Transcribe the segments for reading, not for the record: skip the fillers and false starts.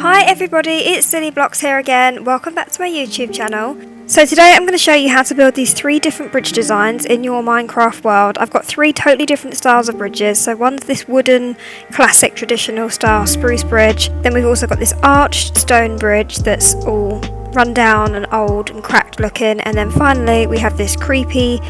Hi everybody, it's Silly Blocks here again. Welcome back to my YouTube channel. So today I'm going to show you how to build these three different bridge designs in your Minecraft world. I've got three totally different styles of bridges. So one's this wooden, classic, traditional style spruce bridge. Then we've also got this arched stone bridge that's all run down and old and cracked looking. And then finally we have this creepy,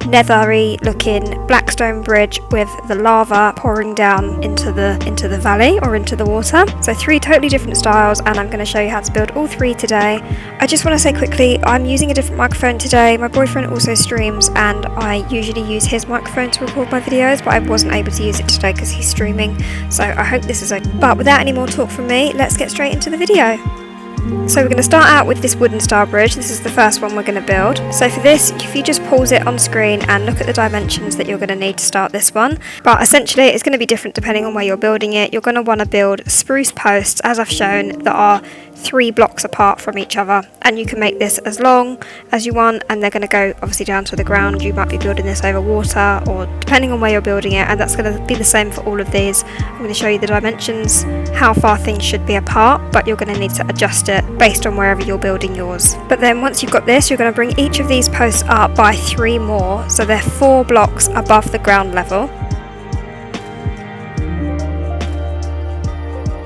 nethery looking blackstone bridge with the lava pouring down into the valley or into the water. So three totally different styles, and I'm going to show you how to build all three today. I just want to say quickly, I'm using a different microphone today. My boyfriend also streams and I usually use his microphone to record my videos, but I wasn't able to use it today because he's streaming, so I hope this is okay. But without any more talk from me, let's get straight into the video. So we're going to start out with this wooden style bridge. This is the first one we're going to build. So for this, if you just pause it on screen and look at the dimensions that you're going to need to start this one. But essentially it's going to be different depending on where you're building it. You're going to want to build spruce posts, as I've shown, that are 3 blocks apart from each other, and you can make this as long as you want, and they're going to go obviously down to the ground. You might be building this over water, or depending on where you're building it, and that's going to be the same for all of these. I'm going to show you the dimensions, how far things should be apart, but you're going to need to adjust it based on wherever you're building yours. But then once you've got this, you're going to bring each of these posts up by 3 more, so they're 4 blocks above the ground level.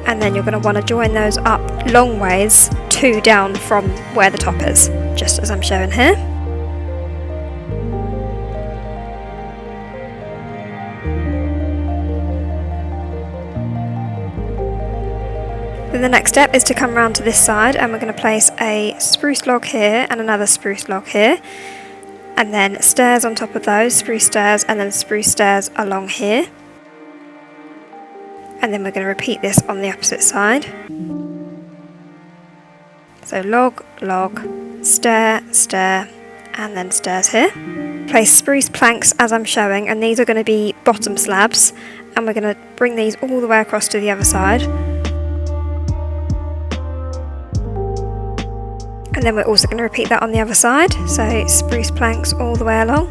And then you're going to want to join those up long ways, 2 down from where the top is, just as I'm showing here. Then the next step is to come around to this side, and we're going to place a spruce log here and another spruce log here, and then stairs on top of those, spruce stairs, and then spruce stairs along here. And then we're going to repeat this on the opposite side. So log, log, stair, stair, and then stairs here. Place spruce planks as I'm showing, and these are going to be bottom slabs, and we're going to bring these all the way across to the other side. And then we're also going to repeat that on the other side, so spruce planks all the way along.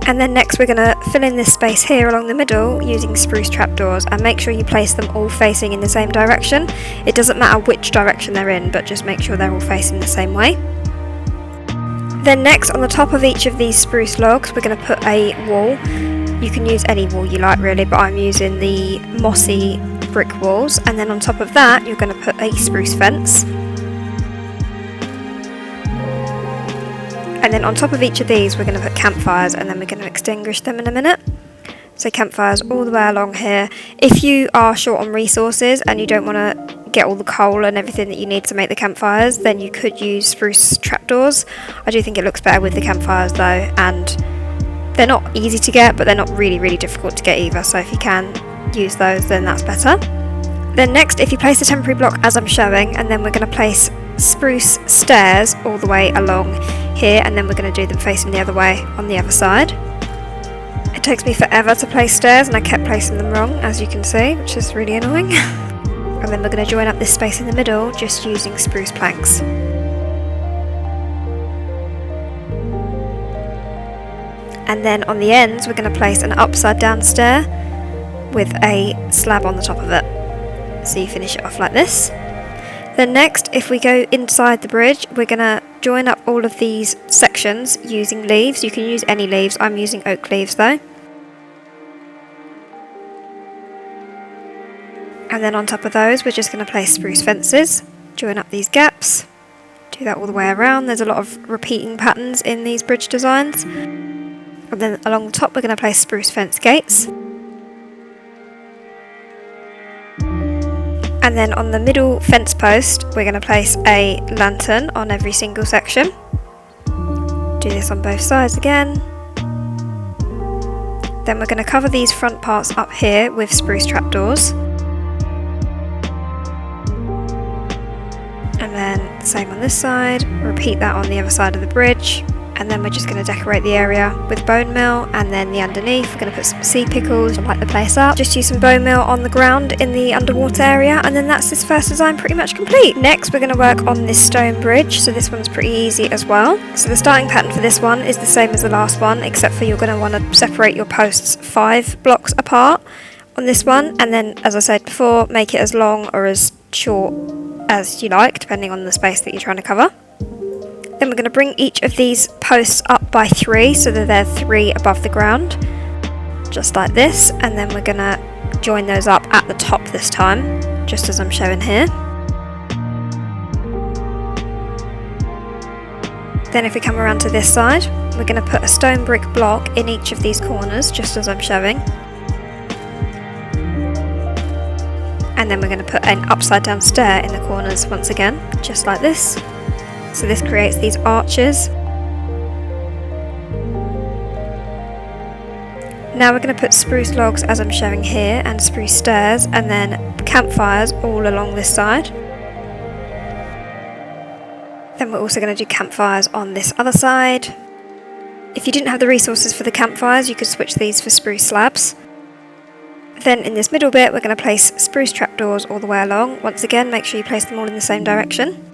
And then next we're going to fill in this space here along the middle using spruce trapdoors, and make sure you place them all facing in the same direction. It doesn't matter which direction they're in, but just make sure they're all facing the same way. Then next, on the top of each of these spruce logs, we're going to put a wall. You can use any wall you like really, but I'm using the mossy brick walls. And then on top of that you're going to put a spruce fence. And then on top of each of these we're going to put campfires, and then we're going to extinguish them in a minute. So campfires all the way along here. If you are short on resources and you don't want to get all the coal and everything that you need to make the campfires, then you could use spruce trapdoors. I do think it looks better with the campfires though, and they're not easy to get, but they're not really difficult to get either, so if you can use those, then that's better. Then next, if you place a temporary block as I'm showing, and then we're going to place spruce stairs all the way along here, and then we're going to do them facing the other way on the other side. It takes me forever to place stairs, and I kept placing them wrong, as you can see, which is really annoying. And then we're going to join up this space in the middle just using spruce planks. And then on the ends we're going to place an upside down stair with a slab on the top of it. So you finish it off like this. Then next, if we go inside the bridge, we're going to join up all of these sections using leaves. You can use any leaves, I'm using oak leaves though. And then on top of those we're just going to place spruce fences, join up these gaps, do that all the way around. There's a lot of repeating patterns in these bridge designs. And then along the top we're going to place spruce fence gates. And then on the middle fence post we're going to place a lantern on every single section. Do this on both sides again. Then we're going to cover these front parts up here with spruce trapdoors. And then same on this side, repeat that on the other side of the bridge. And then we're just going to decorate the area with bone meal, and then the underneath we're going to put some sea pickles to light the place up. Just use some bone meal on the ground in the underwater area, and then that's this first design pretty much complete. Next we're going to work on this stone bridge, so this one's pretty easy as well. So the starting pattern for this one is the same as the last one, except for you're going to want to separate your posts 5 blocks apart. on this one, and then, as I said before, make it as long or as short as you like, depending on the space that you're trying to cover. Then we're going to bring each of these posts up by 3, so that they're 3 above the ground, just like this, and then we're going to join those up at the top this time, just as I'm showing here. Then if we come around to this side, we're going to put a stone brick block in each of these corners, just as I'm showing. And then we're going to put an upside down stair in the corners once again, just like this. So this creates these arches. Now we're going to put spruce logs as I'm showing here, and spruce stairs, and then campfires all along this side. Then we're also going to do campfires on this other side. If you didn't have the resources for the campfires, you could switch these for spruce slabs. Then in this middle bit, we're going to place spruce trapdoors all the way along. Once again, make sure you place them all in the same direction.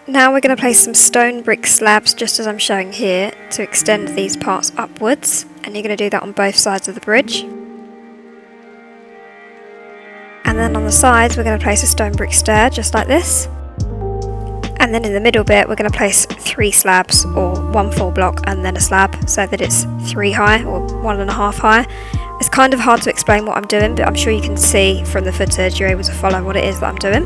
Now we're going to place some stone brick slabs, just as I'm showing here, to extend these parts upwards, and you're going to do that on both sides of the bridge. And then on the sides, we're going to place a stone brick stair, just like this. And then in the middle bit, we're going to place 3 slabs, or 1 full block and then a slab, so that it's 3 high or 1.5 high. It's kind of hard to explain what I'm doing, but I'm sure you can see from the footage, you're able to follow what it is that I'm doing.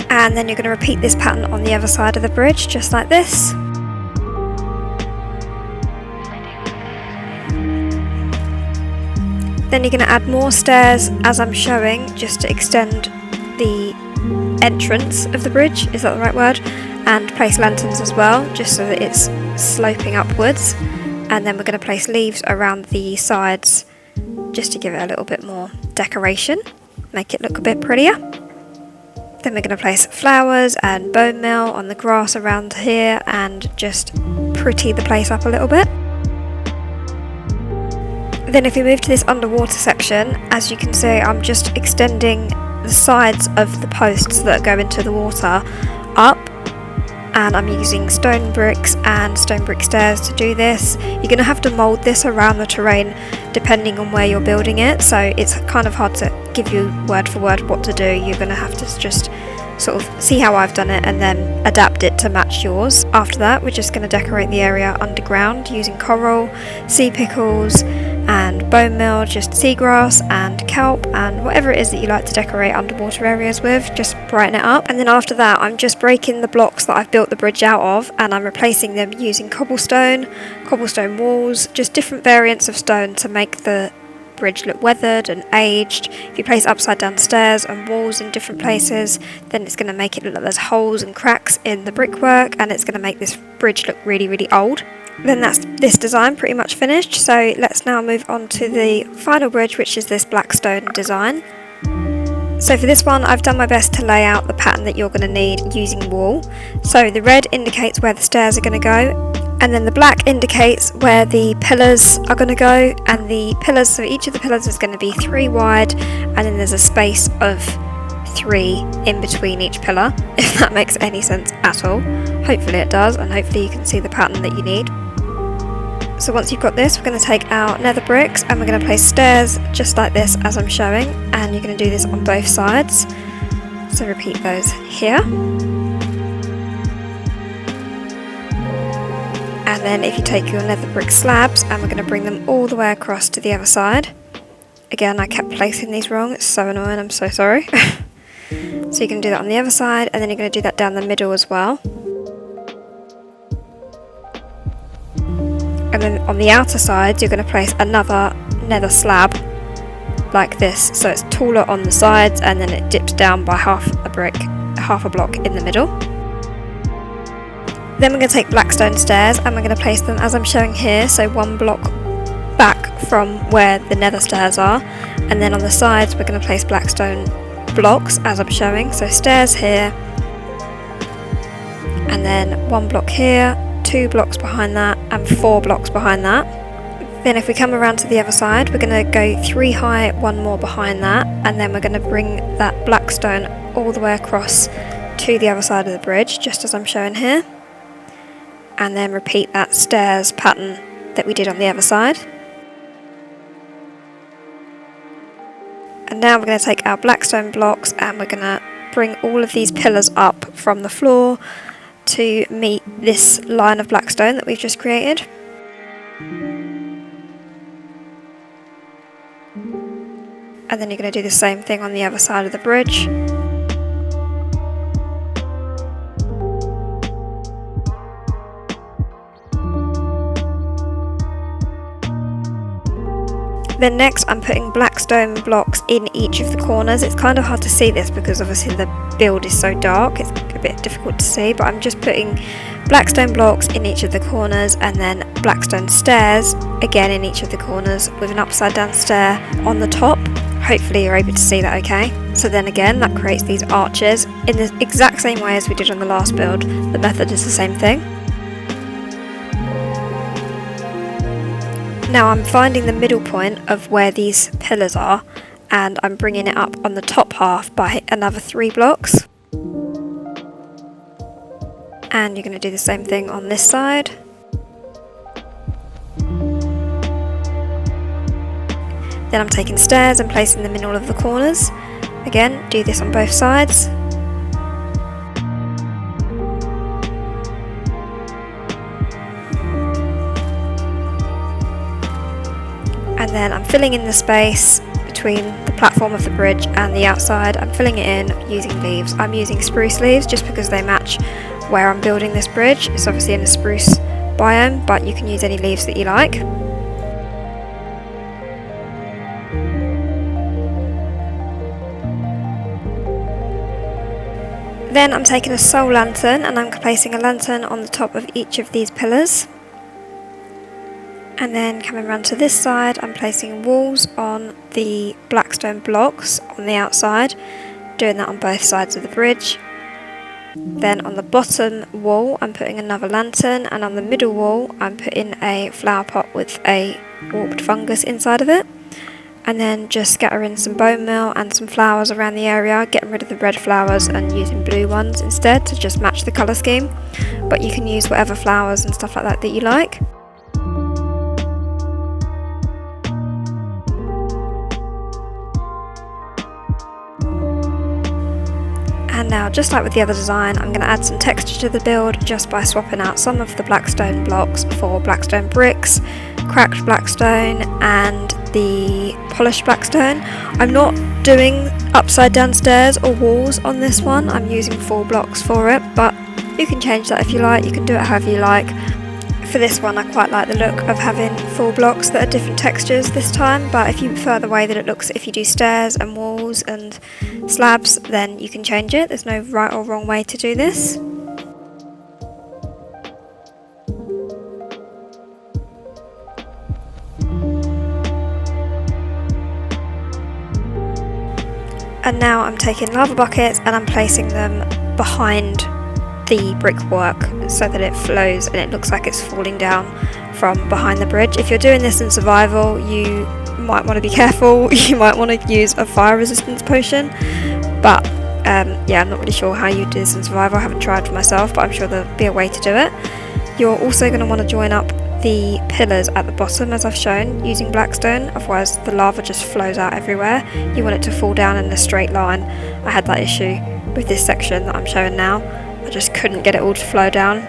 And then you're going to repeat this pattern on the other side of the bridge, just like this. Then you're going to add more stairs as I'm showing, just to extend the entrance of the bridge, is that the right word? And place lanterns as well, just so that it's sloping upwards. And then we're going to place leaves around the sides, just to give it a little bit more decoration, make it look a bit prettier. Then we're going to place flowers and bone meal on the grass around here, and just pretty the place up a little bit. Then if we move to this underwater section, as you can see, I'm just extending the sides of the posts that go into the water up, and I'm using stone bricks and stone brick stairs to do this. You're going to have to mould this around the terrain depending on where you're building it, so it's kind of hard to give you word for word what to do. You're going to have to just sort of see how I've done it and then adapt it to match yours. After that, we're just going to decorate the area underground using coral, sea pickles and bone meal, just seagrass and kelp and whatever it is that you like to decorate underwater areas with, just brighten it up. And then after that, I'm just breaking the blocks that I've built the bridge out of, and I'm replacing them using cobblestone walls, just different variants of stone to make the bridge look weathered and aged. If you place upside down stairs and walls in different places, then it's going to make it look like there's holes and cracks in the brickwork, and it's going to make this bridge look really, really old. Then that's this design pretty much finished, so let's now move on to the final bridge, which is this blackstone design. So for this one, I've done my best to lay out the pattern that you're going to need using wool. So the red indicates where the stairs are going to go, and then the black indicates where the pillars are going to go, and the pillars, so each of the pillars is going to be 3 wide, and then there's a space of 3 in between each pillar, if that makes any sense at all. Hopefully it does, and hopefully you can see the pattern that you need. So once you've got this, we're going to take our nether bricks and we're going to place stairs just like this as I'm showing, and you're going to do this on both sides. So repeat those here. And then if you take your nether brick slabs, and we're going to bring them all the way across to the other side. Again, I kept placing these wrong, it's so annoying, I'm so sorry. So you can do that on the other side, and then you're going to do that down the middle as well. And then on the outer sides, you're going to place another nether slab like this, so it's taller on the sides, and then it dips down by half a block in the middle. Then we're going to take blackstone stairs, and we're going to place them as I'm showing here, so 1 block back from where the nether stairs are, and then on the sides we're going to place blackstone blocks as I'm showing, so stairs here, and then 1 block here, 2 blocks behind that, and 4 blocks behind that. Then if we come around to the other side, we're going to go 3 high, 1 more behind that, and then we're going to bring that blackstone all the way across to the other side of the bridge, just as I'm showing here, and then repeat that stairs pattern that we did on the other side. now we're going to take our blackstone blocks and we're going to bring all of these pillars up from the floor to meet this line of blackstone that we've just created. And then you're going to do the same thing on the other side of the bridge. Then next I'm putting blackstone blocks in each of the corners. It's kind of hard to see this because obviously the build is so dark, it's a bit difficult to see, but I'm just putting blackstone blocks in each of the corners and then blackstone stairs again in each of the corners with an upside down stair on the top. Hopefully you're able to see that okay. So then again that creates these arches in the exact same way as we did on the last build. The method is the same thing. Now I'm finding the middle point of where these pillars are and I'm bringing it up on the top half by another 3 blocks. And you're going to do the same thing on this side. Then I'm taking stairs and placing them in all of the corners. Again, do this on both sides. And then I'm filling in the space between the platform of the bridge and the outside. I'm filling it in using leaves. I'm using spruce leaves just because they match where I'm building this bridge. It's obviously in a spruce biome, but you can use any leaves that you like. Then I'm taking a soul lantern and I'm placing a lantern on the top of each of these pillars. And then coming around to this side, I'm placing walls on the blackstone blocks on the outside, doing that on both sides of the bridge. Then on the bottom wall, I'm putting another lantern, and on the middle wall, I'm putting a flower pot with a warped fungus inside of it. And then just scattering some bone meal and some flowers around the area, getting rid of the red flowers and using blue ones instead to just match the colour scheme. But you can use whatever flowers and stuff like that you like. And now, just like with the other design, I'm going to add some texture to the build just by swapping out some of the blackstone blocks for blackstone bricks, cracked blackstone and the polished blackstone. I'm not doing upside down stairs or walls on this one, I'm using full blocks for it, but you can change that if you like, you can do it however you like. For this one I quite like the look of having full blocks that are different textures this time, but if you prefer the way that it looks if you do stairs and walls and slabs, then you can change it. There's no right or wrong way to do this. And now I'm taking lava buckets and I'm placing them behind the brickwork so that it flows and it looks like it's falling down from behind the bridge. If you're doing this in survival, you might want to be careful. You might want to use a fire resistance potion, but yeah, I'm not really sure how you do this in survival. I haven't tried for myself, but I'm sure there'll be a way to do it. You're also going to want to join up the pillars at the bottom as I've shown using blackstone, otherwise the lava just flows out everywhere. You want it to fall down in a straight line. I had that issue with this section that I'm showing now. I just couldn't get it all to flow down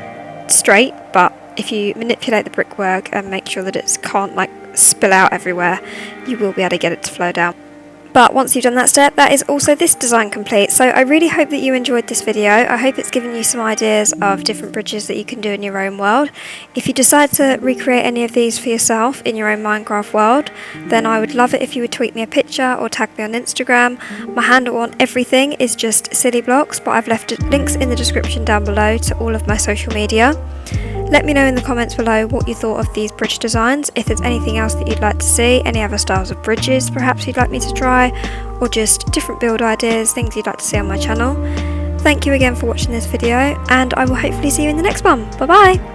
straight, but if you manipulate the brickwork and make sure that it can't like spill out everywhere, you will be able to get it to flow down. But once you've done that step, that is also this design complete. So I really hope that you enjoyed this video. I hope it's given you some ideas of different bridges that you can do in your own world. If you decide to recreate any of these for yourself in your own Minecraft world, then I would love it if you would tweet me a picture or tag me on Instagram. My handle on everything is just sillyblocks, but I've left links in the description down below to all of my social media. Let me know in the comments below what you thought of these bridge designs, if there's anything else that you'd like to see, any other styles of bridges perhaps you'd like me to try, or just different build ideas, things you'd like to see on my channel. Thank you again for watching this video, and I will hopefully see you in the next one. Bye bye!